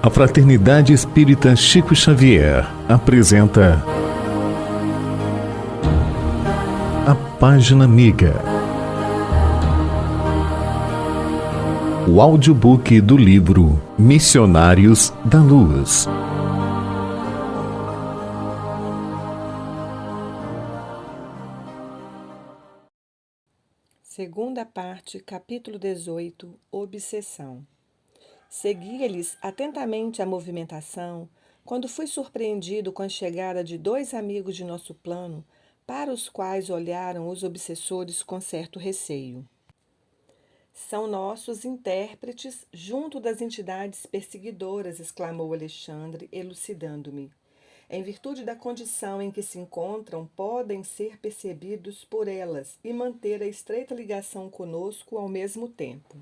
A Fraternidade Espírita Chico Xavier apresenta A Página Amiga, o audiobook do livro Missionários da Luz. Segunda parte, capítulo 18, Obsessão. Seguia-lhes atentamente a movimentação, quando fui surpreendido com a chegada de dois amigos de nosso plano, para os quais olharam os obsessores com certo receio. São nossos intérpretes junto das entidades perseguidoras, exclamou Alexandre, elucidando-me. Em virtude da condição em que se encontram, podem ser percebidos por elas e manter a estreita ligação conosco ao mesmo tempo.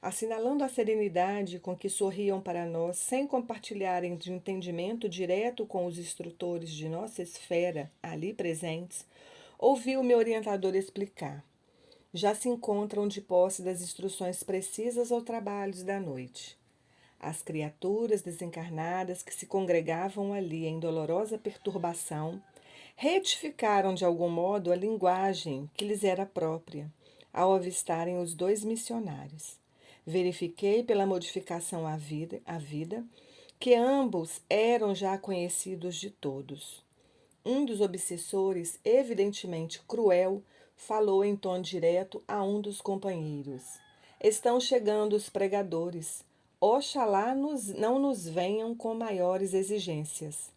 Assinalando a serenidade com que sorriam para nós, sem compartilharem de entendimento direto com os instrutores de nossa esfera ali presentes, ouvi o meu orientador explicar. Já se encontram de posse das instruções precisas aos trabalhos da noite. As criaturas desencarnadas que se congregavam ali em dolorosa perturbação retificaram de algum modo a linguagem que lhes era própria, ao avistarem os dois missionários. Verifiquei pela modificação à vida que ambos eram já conhecidos de todos. Um dos obsessores, evidentemente cruel, falou em tom direto a um dos companheiros. Estão chegando os pregadores. Oxalá não nos venham com maiores exigências.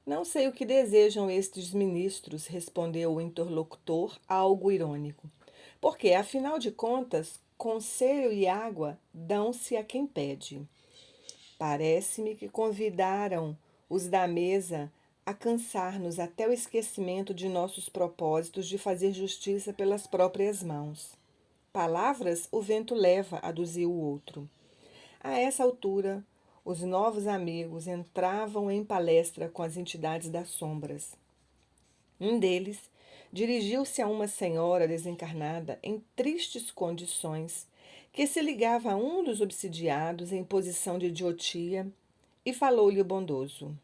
Não sei o que desejam estes ministros, respondeu o interlocutor, algo irônico. Porque, afinal de contas, conselho e água dão-se a quem pede. Parece-me que convidaram os da mesa a cansar-nos até o esquecimento de nossos propósitos de fazer justiça pelas próprias mãos. Palavras o vento leva, aduziu o outro. A essa altura, os novos amigos entravam em palestra com as entidades das sombras. Um deles dirigiu-se a uma senhora desencarnada em tristes condições, que se ligava a um dos obsidiados em posição de idiotia, e falou-lhe o bondoso.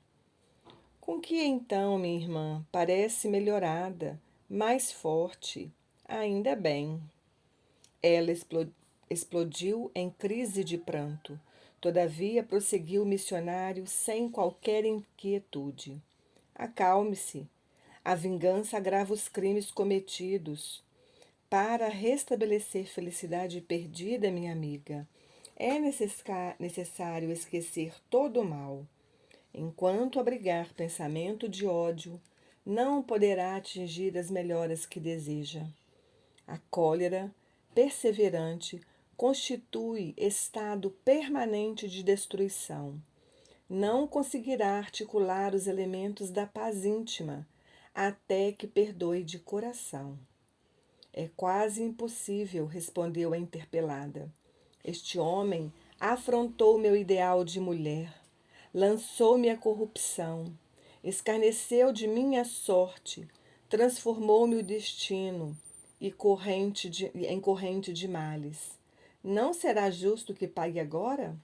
Com que então, minha irmã, parece melhorada, mais forte, ainda bem. Ela explodiu em crise de pranto. Todavia, prosseguiu o missionário sem qualquer inquietude. Acalme-se. A vingança agrava os crimes cometidos. Para restabelecer felicidade perdida, minha amiga, é necessário esquecer todo o mal. Enquanto abrigar pensamento de ódio, não poderá atingir as melhoras que deseja. A cólera perseverante constitui estado permanente de destruição. Não conseguirá articular os elementos da paz íntima, até que perdoe de coração. É quase impossível, respondeu a interpelada. Este homem afrontou meu ideal de mulher, lançou-me a corrupção, escarneceu de minha sorte, transformou-me o destino em corrente de males. Não será justo que pague agora?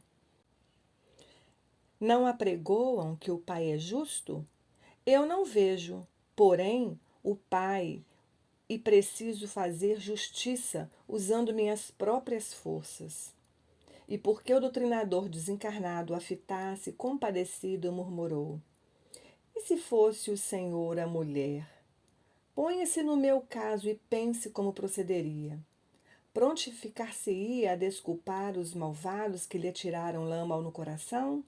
Não apregoam que o Pai é justo? Eu não vejo, porém, o Pai e preciso fazer justiça usando minhas próprias forças. E porque o doutrinador desencarnado a fitasse compadecido, murmurou. E se fosse o Senhor a mulher? Ponha-se no meu caso e pense como procederia. Prontificar-se-ia a desculpar os malvados que lhe atiraram lama no coração?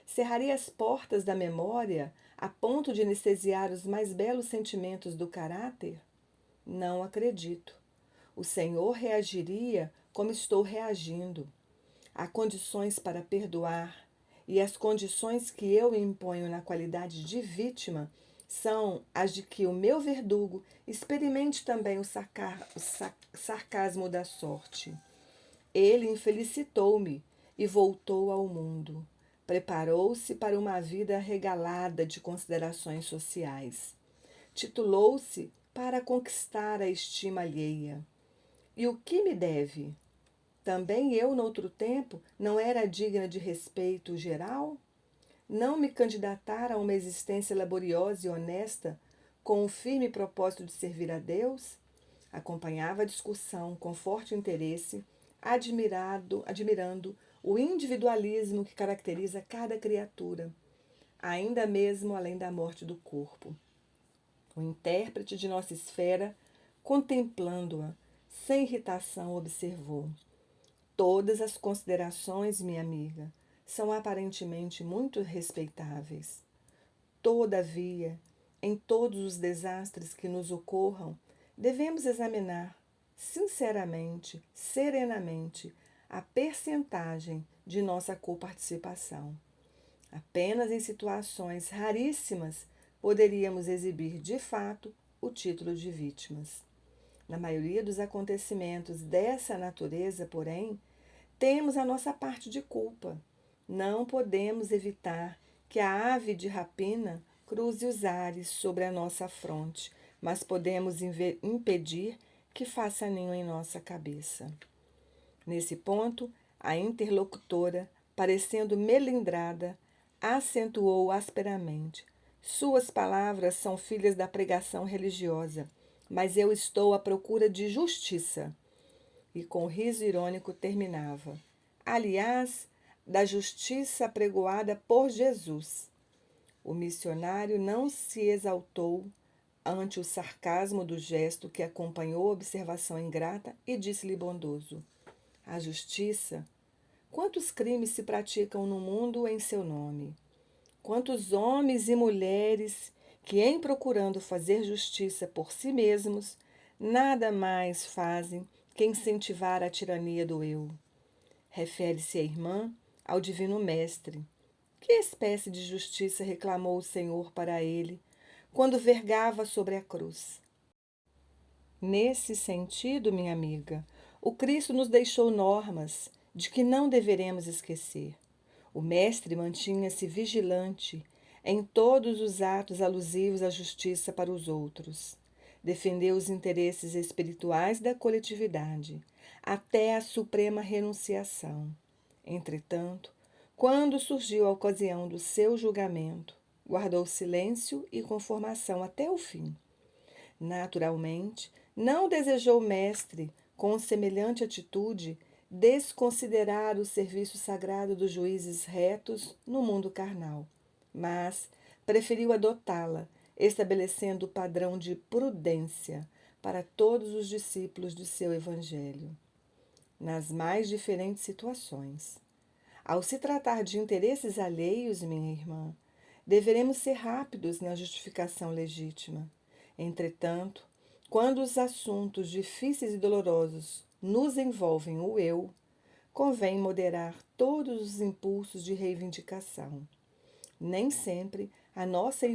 Cerraria as portas da memória a ponto de anestesiar os mais belos sentimentos do caráter? Não acredito. O Senhor reagiria como estou reagindo. Há condições para perdoar, e as condições que eu imponho na qualidade de vítima são as de que o meu verdugo experimente também o sarcasmo da sorte. Ele infelicitou-me e voltou ao mundo. Preparou-se para uma vida regalada de considerações sociais. Titulou-se para conquistar a estima alheia. E o que me deve? também eu, noutro tempo, não era digna de respeito geral? Não me candidatar a uma existência laboriosa e honesta, com o firme propósito de servir a Deus? Acompanhava a discussão com forte interesse, admirando o individualismo que caracteriza cada criatura, ainda mesmo além da morte do corpo. O intérprete de nossa esfera, contemplando-a, sem irritação, observou: todas as considerações, minha amiga, são aparentemente muito respeitáveis. Todavia, em todos os desastres que nos ocorram, devemos examinar sinceramente, serenamente, a percentagem de nossa coparticipação. Apenas em situações raríssimas poderíamos exibir de fato o título de vítimas. Na maioria dos acontecimentos dessa natureza, porém, temos a nossa parte de culpa. Não podemos evitar que a ave de rapina cruze os ares sobre a nossa fronte, mas podemos impedir que faça ninho em nossa cabeça. Nesse ponto, a interlocutora, parecendo melindrada, acentuou asperamente: suas palavras são filhas da pregação religiosa, mas eu estou à procura de justiça. E com riso irônico terminava: aliás, da justiça apregoada por Jesus. O missionário não se exaltou ante o sarcasmo do gesto que acompanhou a observação ingrata e disse-lhe bondoso: a justiça? Quantos crimes se praticam no mundo em seu nome? Quantos homens e mulheres que, em procurando fazer justiça por si mesmos, nada mais fazem que incentivar a tirania do eu? Refere-se a irmã ao Divino Mestre. Que espécie de justiça reclamou o Senhor para ele quando vergava sobre a cruz? Nesse sentido, minha amiga, o Cristo nos deixou normas de que não deveremos esquecer. O Mestre mantinha-se vigilante em todos os atos alusivos à justiça para os outros. Defendeu os interesses espirituais da coletividade, até a suprema renunciação. Entretanto, quando surgiu a ocasião do seu julgamento, guardou silêncio e conformação até o fim. Naturalmente, não desejou o Mestre, com semelhante atitude, desconsiderar o serviço sagrado dos juízes retos no mundo carnal, mas preferiu adotá-la, estabelecendo o padrão de prudência para todos os discípulos de seu Evangelho, nas mais diferentes situações. Ao se tratar de interesses alheios, minha irmã, deveremos ser rápidos na justificação legítima. Entretanto, quando os assuntos difíceis e dolorosos nos envolvem o eu, convém moderar todos os impulsos de reivindicação. Nem sempre a nossa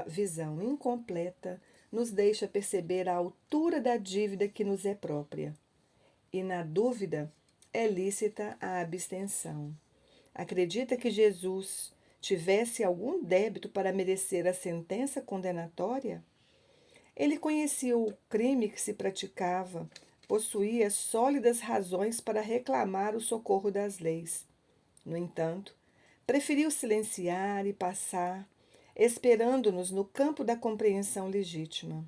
visão incompleta nos deixa perceber a altura da dívida que nos é própria. E, na dúvida, é lícita a abstenção. Acredita que Jesus tivesse algum débito para merecer a sentença condenatória? Ele conhecia o crime que se praticava, possuía sólidas razões para reclamar o socorro das leis. No entanto, preferiu silenciar e passar, esperando-nos no campo da compreensão legítima.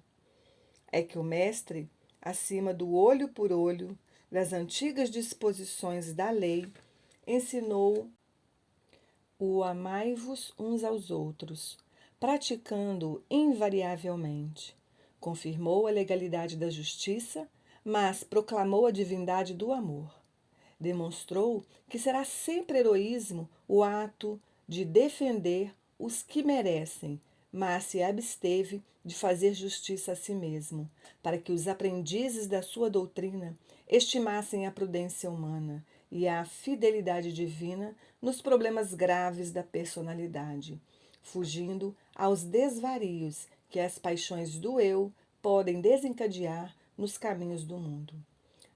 É que o Mestre, acima do olho por olho, das antigas disposições da lei, ensinou o amai-vos uns aos outros, praticando-o invariavelmente. Confirmou a legalidade da justiça, mas proclamou a divindade do amor. Demonstrou que será sempre heroísmo o ato de defender os que merecem, mas se absteve de fazer justiça a si mesmo, para que os aprendizes da sua doutrina estimassem a prudência humana e a fidelidade divina nos problemas graves da personalidade, fugindo aos desvarios que as paixões do eu podem desencadear nos caminhos do mundo.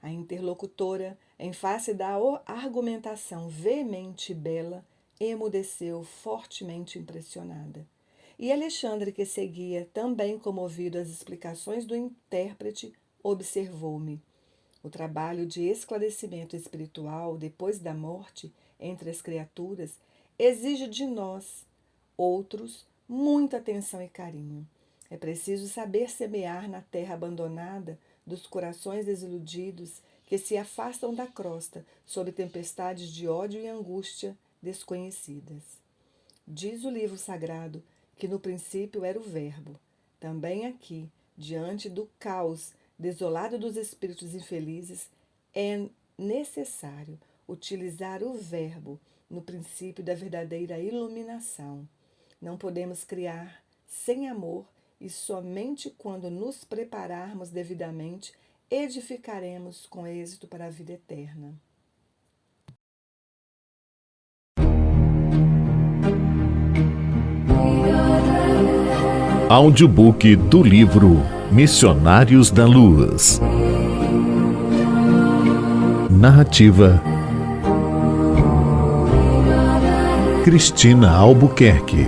A interlocutora, em face da argumentação veemente e bela, emudeceu fortemente impressionada. E Alexandre, que seguia também comovido as explicações do intérprete, observou-me: O trabalho de esclarecimento espiritual depois da morte entre as criaturas exige de nós, outros, muita atenção e carinho. É preciso saber semear na terra abandonada dos corações desiludidos que se afastam da crosta sob tempestades de ódio e angústia desconhecidas. Diz o livro sagrado que no princípio era o Verbo. Também aqui, diante do caos desolado dos espíritos infelizes, é necessário utilizar o Verbo no princípio da verdadeira iluminação. Não podemos criar sem amor e somente quando nos prepararmos devidamente edificaremos com êxito para a vida eterna. Audiobook do livro Missionários da Luz. Narrativa Cristina Albuquerque.